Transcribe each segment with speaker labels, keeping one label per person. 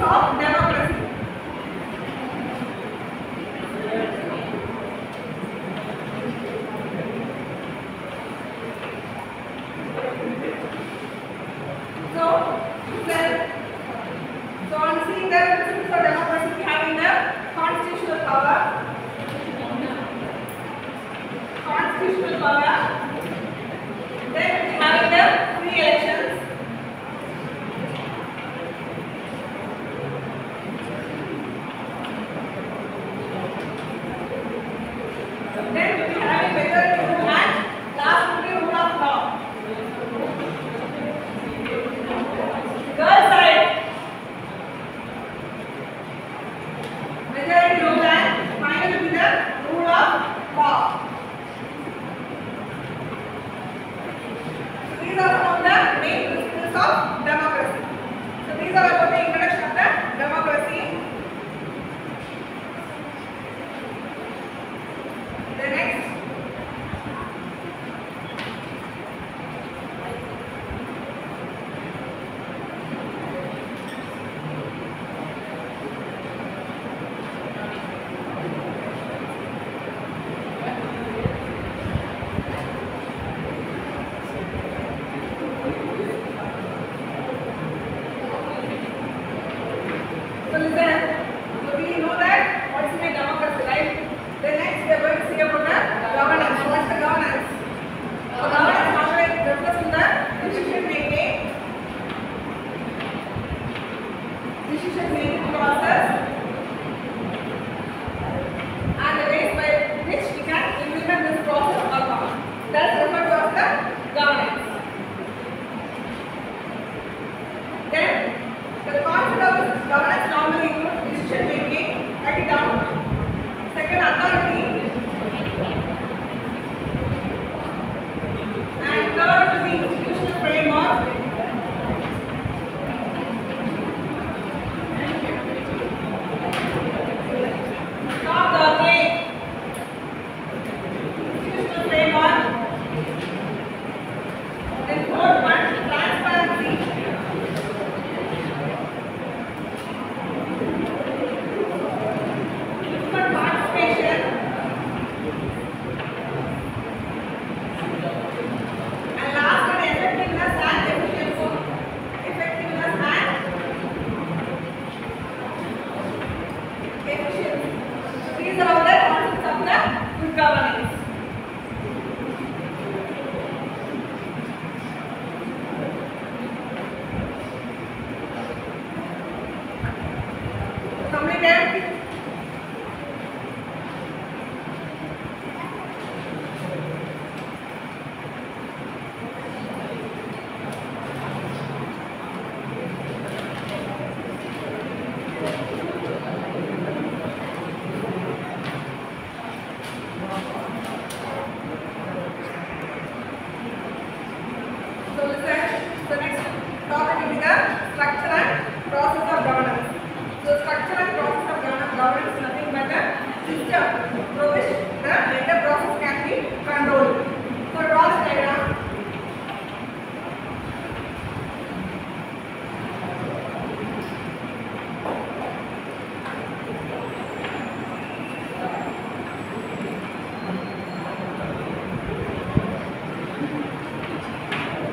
Speaker 1: of democracy. So on seeing the principles of democracy, having the constitutional power, then having the free elections, then having majority rule and last will be rule of law. Girls side, majority rule and final will be the rule of law. These are some of the main principles of democracy. So these are about the introduction of the democracy. The next, so we know that what is a democracy, right? The next we are going to see about the governance. What is the governance? So governance normally refers to the decision making process and the ways by which we can implement this process or not. That's referred to as the governance. Then the concept of governance normally includes decision making, write it down. Second, authority. And third will be institutional framework. Top the way. Institutional framework. Then fourth one, transparency. These are all the concepts of the good governance. Completed. So listen, the next topic will be the structure and process of governance. So structure and process of governance is nothing but a system through which the entire process can be controlled. So draw the diagram.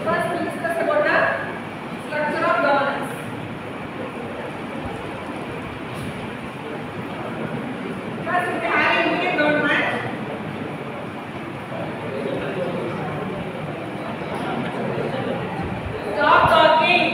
Speaker 1: First, we'll discuss about the structure of governance. First, we have a union government. Stop talking.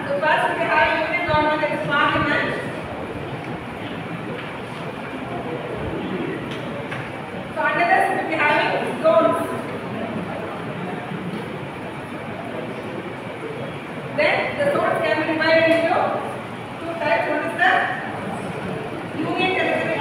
Speaker 1: So first, we have a union government that is parliament. So under this, we will be having zones. Then the zones can be divided into two types. One is the union territory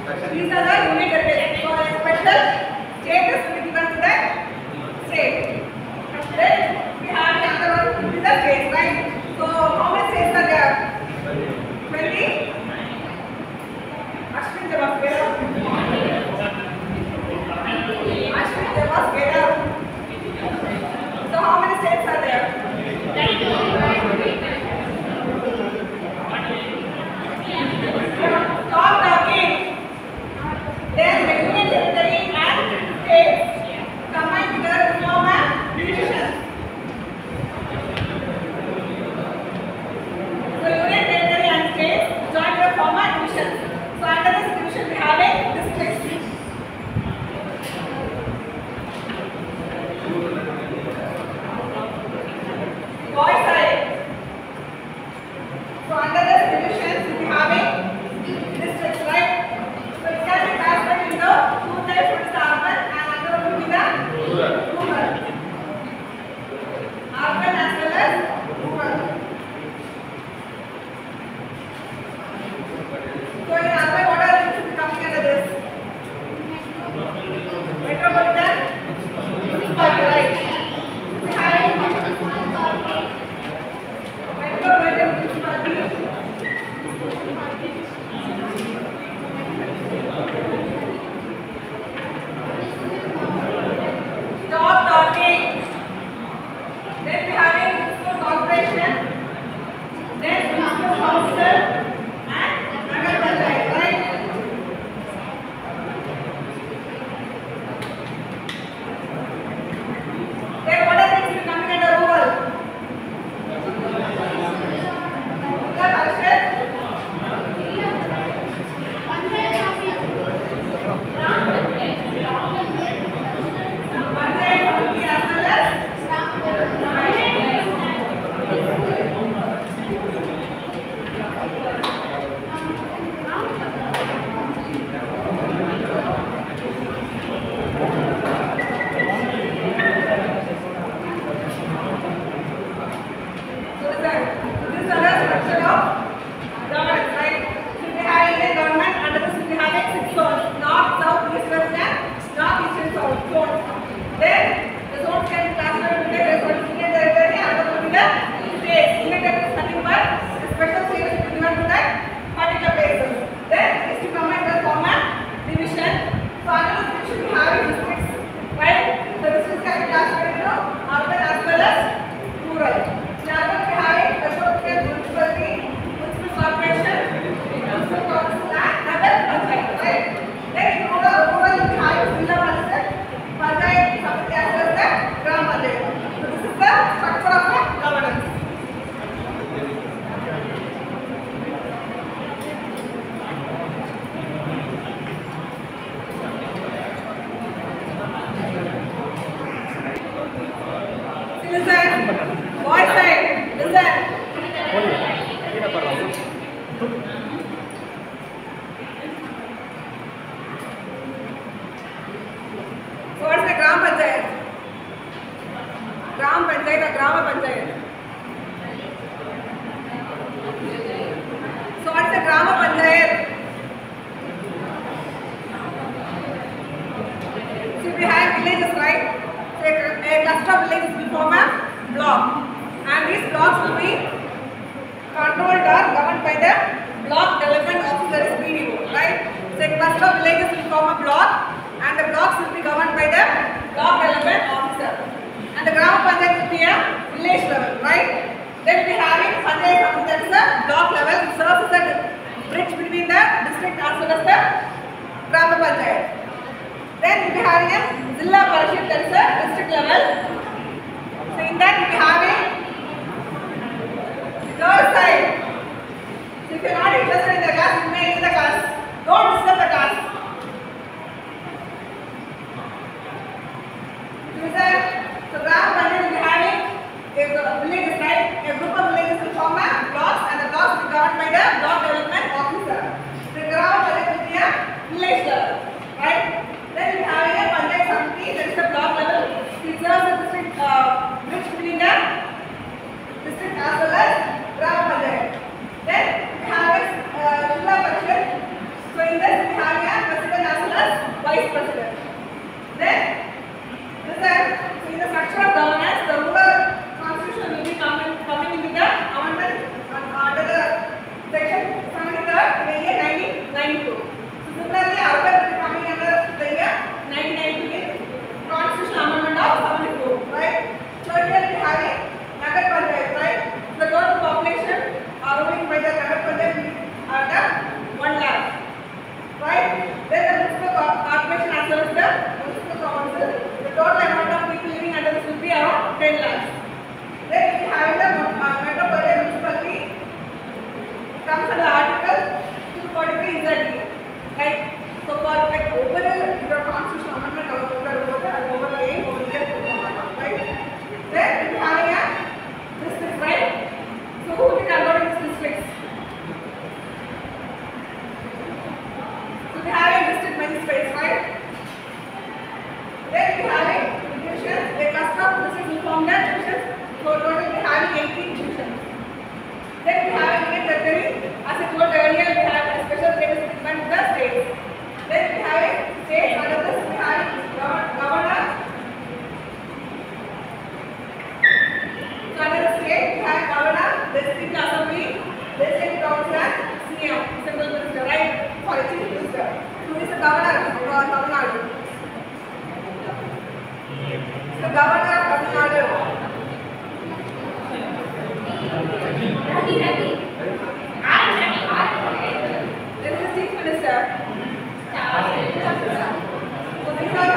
Speaker 1: These are the unit territories. So a special status will be given to the state. Then we have another one to the states, right? So how many states are there? 20. Ashwin Devas, get up. Ashwin Devas, get up. So how many states are there? Stop talking. Then the union territory and states combine together to form a division. So union territory and states join to form a division. So under this division we have a district. Boys side. So under this division we have a districts, right? So it can be classified into two types, one is urban and another one will be the rural. Urban as well as rural. So in urban, what are things coming under this? Metropolitan municipality, right? We have metropolitan municipality. Stop talking. Then we have a municipal corporation, then municipal council, and Nagar Panchayat, right? Then what are things coming under rural? Jilla Parishad, Panchayat Committee as well as so this is the structure of governance, right? So we have Indian government, under this we have six zones: north, south, east, west, and north, east, and south zones. Then the zones can be classified into Union territory, another one will be the states. Union territory is nothing but the special status will be given to that particular places. Then is to combine the form a division. So under this division we have districts, right? So districts can be classified into urban as well as rural. In urban we have a metropolitan municipality, municipal corporation, municipal council, and Nagar Panchayat, right? Then in rural we have Jilla Parishad, Panchayat Committee as well as the Gram Panchayat. So this is the structure of a governance. Listen, boys side, listen. So what's the Gram Panchayat? Gram Panchayat or Grama Panchayat? So what's the Grama Panchayat? So we have villages, right? So a cluster of villages will form a block, and these blocks will be controlled or governed by the block development officer, is BDO, right? So a cluster of villages will form a block, and the blocks will be governed by the block development officer. And the Gram Panchayat will be a village level, right? Then we have having Panchayat Committee, that is a block level, it serves as a bridge between the district as well as the Gram Panchayat. Then we will be having a Jilla Parishad, that is a district level. So in that we will be having girls side. So if you are not interested in the class, you may enter the class. Don't disturb the class. So Gram Panchayat will be having a villages, right? A group of villages will form a blocks, and the blocks will be governed by the block development officer. The Gram Panchayat will be a village level, right? Then we are having a Panchayat Committee, that is the block level. It serves as the bridge between the district as well as Gram Panchayat. Then we have a Jilla vice president. Then this in the structure of governance, the rural constitution will be coming into the amendment under the section 73 in the year 1992. So similarly, urban will be coming under the year 1992 constitutional amendment of 74, right? So here we have a Nagar Panchayat, right? The total population ruling by the Nagar Panchayat are the 1 lakh, right? Then the municipal corporation as well as the municipal council, the total amount of people living under this will be around 10 lakhs. Then we have the metropolitan municipality comes under Article 243 ZD, right? So for like overall the constitutional amendment of over aim over here, right? Then we have a districts, right? So who will be converting these districts? So we have a district magistrates, right? Then we have a divisions, a cluster of districts informed that divisions. So total we have 18 divisions. Then we have a union territory. As I told earlier, we have a special status given to the states. Then we have a state. Under this we have governor. So under the state we have governor, legislative assembly, legislative council, and CM, central minister, right? Sorry, chief minister. Who is the governor of Tamil Nadu? The governor of Tamil Nadu. This is the chief minister. So these are